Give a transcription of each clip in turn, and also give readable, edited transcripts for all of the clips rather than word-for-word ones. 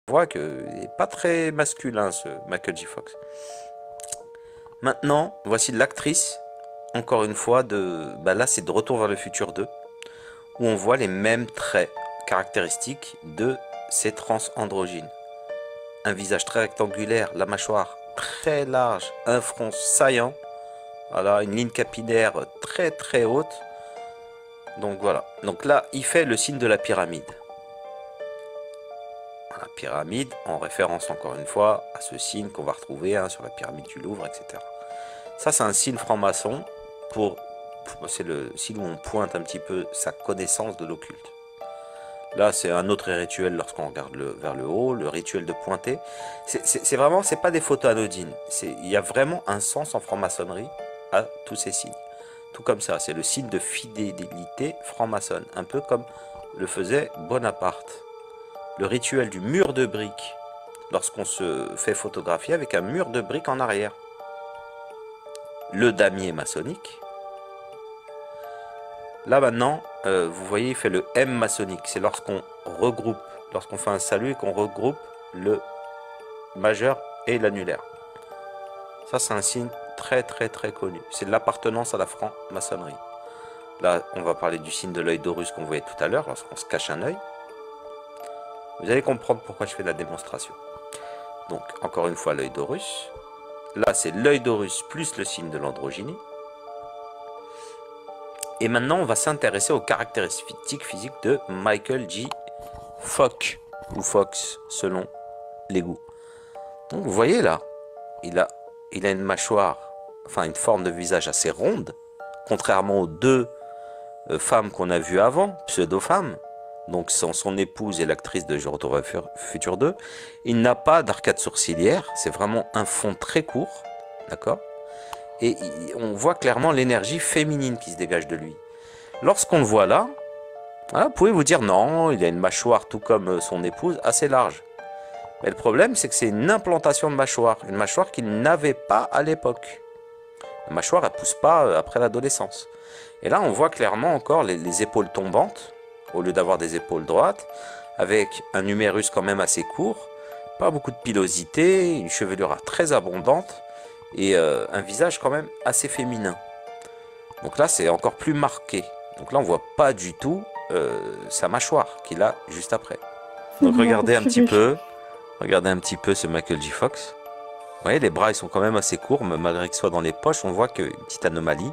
voit qu'il n'est pas très masculin, ce Michael J. Fox. Maintenant, voici l'actrice, encore une fois, là c'est de Retour vers le futur 2, où on voit les mêmes traits caractéristiques de ces trans androgynes. Un visage très rectangulaire, la mâchoire très large, un front saillant, voilà, une ligne capillaire très très haute. Donc voilà, donc là il fait le signe de la pyramide. La pyramide en référence encore une fois à ce signe qu'on va retrouver sur la pyramide du Louvre, etc. Ça c'est un signe franc-maçon c'est le signe où on pointe un petit peu sa connaissance de l'occulte. Là, c'est un autre rituel lorsqu'on regarde vers le haut, le rituel de pointer. C'est vraiment, c'est pas des photos anodines. Il y a vraiment un sens en franc-maçonnerie à tous ces signes. Tout comme ça, c'est le signe de fidélité franc-maçonne, un peu comme le faisait Bonaparte. Le rituel du mur de briques, lorsqu'on se fait photographier avec un mur de briques en arrière. Le damier maçonnique. Là maintenant, vous voyez, il fait le M maçonnique. C'est lorsqu'on regroupe, lorsqu'on fait un salut et qu'on regroupe le majeur et l'annulaire. Ça, c'est un signe très très très connu. C'est de l'appartenance à la franc-maçonnerie. Là, on va parler du signe de l'œil d'Horus qu'on voyait tout à l'heure, lorsqu'on se cache un œil. Vous allez comprendre pourquoi je fais la démonstration. Donc, encore une fois, l'œil d'Horus. Là, c'est l'œil d'Horus plus le signe de l'androgynie. Et maintenant, on va s'intéresser aux caractéristiques physiques de Michael J. Fox, ou Fox, selon les goûts. Donc, vous voyez là, il a une mâchoire, enfin une forme de visage assez ronde, contrairement aux deux femmes qu'on a vues avant, pseudo-femmes, donc son épouse et l'actrice de Je retourne vers le futur 2. Il n'a pas d'arcade sourcilière, c'est vraiment un fond très court, d'accord? Et on voit clairement l'énergie féminine qui se dégage de lui. Lorsqu'on le voit là, vous pouvez vous dire non, il a une mâchoire tout comme son épouse, assez large. Mais le problème, c'est que c'est une implantation de mâchoire, une mâchoire qu'il n'avait pas à l'époque. La mâchoire, elle ne pousse pas après l'adolescence. Et là, on voit clairement encore les épaules tombantes, au lieu d'avoir des épaules droites, avec un humérus quand même assez court, pas beaucoup de pilosité, une chevelure très abondante, et un visage quand même assez féminin. Donc là, c'est encore plus marqué. Donc là, on voit pas du tout sa mâchoire qu'il a juste après. Donc Non, regardez un petit peu ce Michael J. Fox. Vous voyez, les bras ils sont quand même assez courts, mais malgré que ce soit dans les poches, on voit qu'il y a une petite anomalie.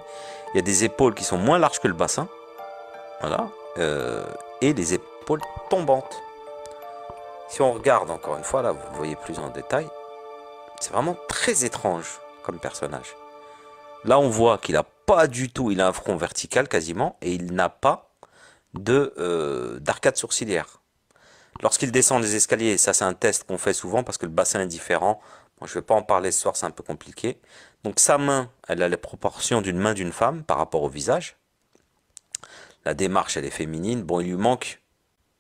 Il y a des épaules qui sont moins larges que le bassin, voilà, et les épaules tombantes. Si on regarde encore une fois, là, vous voyez plus en détail, c'est vraiment très étrange comme personnage. Là, on voit qu'il a pas du tout, il a un front vertical quasiment, et il n'a pas d'arcade sourcilière. Lorsqu'il descend les escaliers, ça c'est un test qu'on fait souvent parce que le bassin est différent. Bon, je ne vais pas en parler ce soir, c'est un peu compliqué. Donc sa main, elle a les proportions d'une main d'une femme par rapport au visage. La démarche, elle est féminine. Bon, il lui manque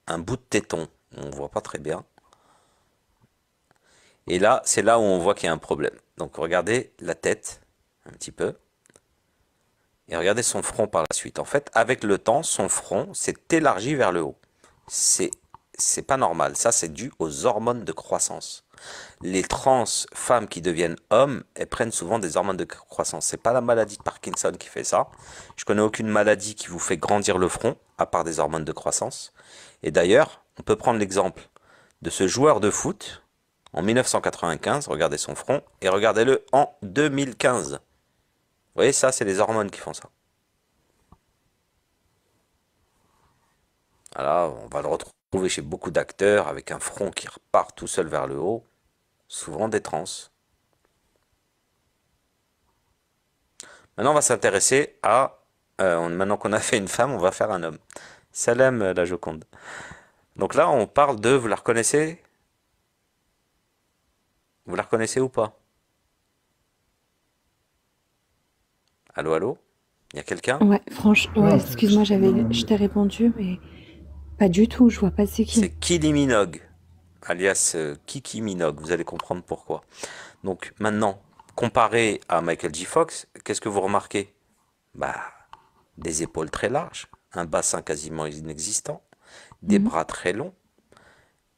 un bout de téton. On ne voit pas très bien. Et là, c'est là où on voit qu'il y a un problème. Donc regardez la tête, un petit peu. Et regardez son front par la suite. En fait, avec le temps, son front s'est élargi vers le haut. C'est pas normal. Ça, c'est dû aux hormones de croissance. Les trans femmes qui deviennent hommes, elles prennent souvent des hormones de croissance. C'est pas la maladie de Parkinson qui fait ça. Je connais aucune maladie qui vous fait grandir le front, à part des hormones de croissance. Et d'ailleurs, on peut prendre l'exemple de ce joueur de foot en 1995. Regardez son front et regardez-le en 2015. Vous voyez, ça, c'est les hormones qui font ça. Voilà, on va le retrouver chez beaucoup d'acteurs avec un front qui repart tout seul vers le haut, souvent des trans. Maintenant, on va s'intéresser maintenant qu'on a fait une femme, on va faire un homme. Salem, la Joconde. Donc là, on parle de... Vous la reconnaissez? Vous la reconnaissez ou pas? Allô, allô? Il y a quelqu'un? ouais, franchement, ouais, excuse-moi, je t'ai répondu, mais pas du tout, je vois pas c'est qui. C'est Kylie Minogue, alias Kiki Minogue. Vous allez comprendre pourquoi. Donc maintenant, comparé à Michael J. Fox, qu'est-ce que vous remarquez? Bah, des épaules très larges, un bassin quasiment inexistant, des Mhm. bras très longs,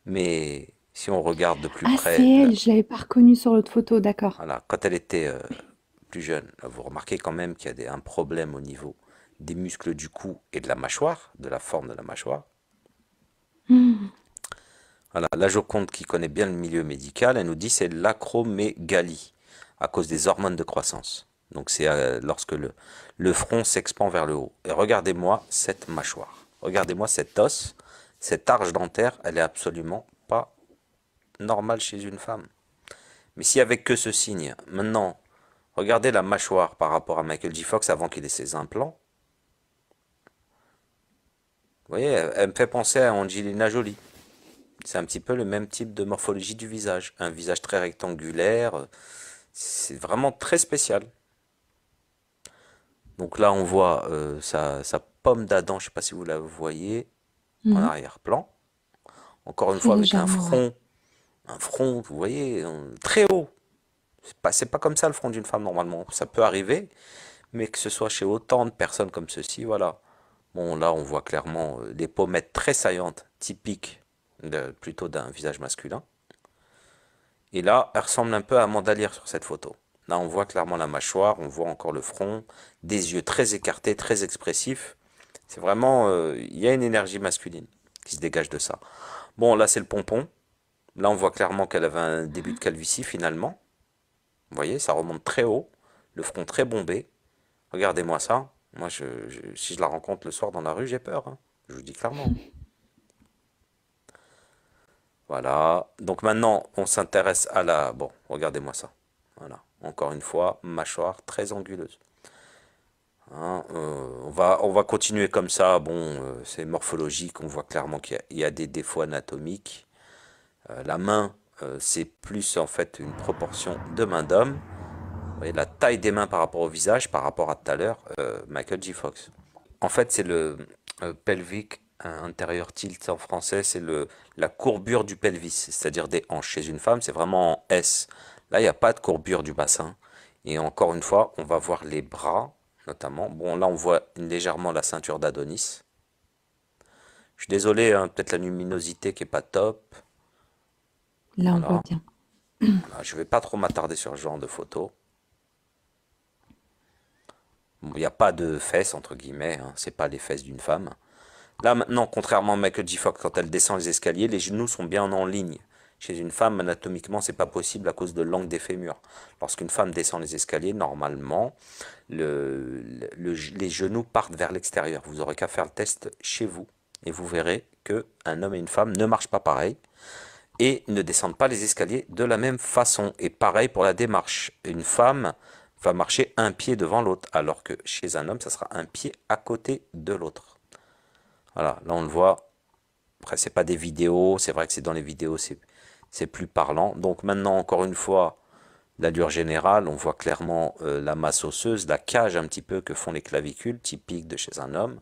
mais Si on regarde de plus Ah, c'est près, elle, je l'avais pas reconnue sur l'autre photo, d'accord. voilà, quand elle était plus jeune, là, vous remarquez quand même qu'il y a un problème au niveau des muscles du cou et de la mâchoire, de la forme de la mâchoire. Hmm. Voilà, la Joconde qui connaît bien le milieu médical, elle nous dit c'est l'acromégalie à cause des hormones de croissance. Donc c'est lorsque le front s'expand vers le haut. Et regardez-moi cette mâchoire. Regardez-moi cet os, cette arche dentaire, elle est absolument pas normale chez une femme. Mais s'il n'y avait que ce signe, maintenant, regardez la mâchoire par rapport à Michael J. Fox avant qu'il ait ses implants. Vous voyez, elle me fait penser à Angelina Jolie. C'est un petit peu le même type de morphologie du visage. Un visage très rectangulaire. C'est vraiment très spécial. Donc là, on voit sa pomme d'Adam, je ne sais pas si vous la voyez, en Mhm. arrière-plan. Encore une Très fois, avec légèrement, ouais. un front, vous voyez, très haut. C'est pas comme ça le front d'une femme normalement. Ça peut arriver, mais que ce soit chez autant de personnes comme ceci, voilà. Bon, là, on voit clairement des pommettes très saillantes, typiques plutôt d'un visage masculin. Et là, elle ressemble un peu à Amanda Lear sur cette photo. Là, on voit clairement la mâchoire, on voit encore le front, des yeux très écartés, très expressifs. C'est vraiment, il y a une énergie masculine qui se dégage de ça. Bon, là, c'est le pompon. Là, on voit clairement qu'elle avait un début de calvitie finalement. Vous voyez, ça remonte très haut, le front très bombé. Regardez-moi ça. Moi, si je la rencontre le soir dans la rue, j'ai peur, hein. Je vous dis clairement. Voilà. Donc maintenant, on s'intéresse à la... Bon, regardez-moi ça. Voilà. Encore une fois, mâchoire très anguleuse. Hein, on va continuer comme ça. Bon, c'est morphologique. On voit clairement qu'il y a des défauts anatomiques. La main, c'est plus en fait une proportion de main d'homme. Vous voyez la taille des mains par rapport au visage, par rapport à tout à l'heure, Michael J. Fox. En fait, c'est le pelvic intérieur tilt en français, c'est la courbure du pelvis, c'est-à-dire des hanches. Chez une femme, c'est vraiment en S. Là, il n'y a pas de courbure du bassin. Et encore une fois, on va voir les bras, notamment. Bon, là, on voit légèrement la ceinture d'Adonis. Je suis désolé, hein, peut-être la luminosité qui est pas top. Là, on voit Voilà. bien. Voilà. Je vais pas trop m'attarder sur ce genre de photos. Bon, il n'y a pas de fesses, entre guillemets, hein, c'est pas les fesses d'une femme. Là maintenant, contrairement à Michael J. Fox, quand elle descend les escaliers, les genoux sont bien en ligne. Chez une femme, anatomiquement, c'est pas possible à cause de l'angle des fémurs. Lorsqu'une femme descend les escaliers, normalement, les genoux partent vers l'extérieur. Vous aurez qu'à faire le test chez vous et vous verrez que un homme et une femme ne marchent pas pareil et ne descendent pas les escaliers de la même façon. Et pareil pour la démarche. Une femme va marcher un pied devant l'autre, alors que chez un homme, ça sera un pied à côté de l'autre. Voilà, là on le voit. Après, c'est pas des vidéos, c'est vrai que c'est dans les vidéos, c'est plus parlant. Donc maintenant, encore une fois, l'allure générale, on voit clairement la masse osseuse, la cage un petit peu que font les clavicules, typiques de chez un homme.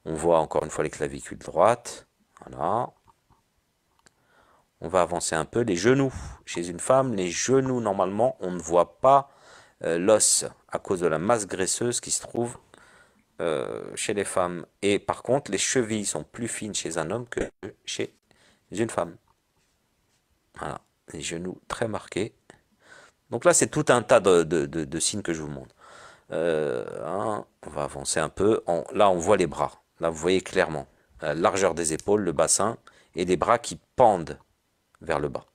On voit encore une fois les clavicules droites. Voilà. On va avancer un peu. Les genoux. Chez une femme, les genoux, normalement, on ne voit pas l'os à cause de la masse graisseuse qui se trouve chez les femmes. Et par contre, les chevilles sont plus fines chez un homme que chez une femme. Voilà, les genoux très marqués. Donc là, c'est tout un tas de signes que je vous montre. Hein, on va avancer un peu. Là, on voit les bras. Là, vous voyez clairement la largeur des épaules, le bassin et les bras qui pendent vers le bas.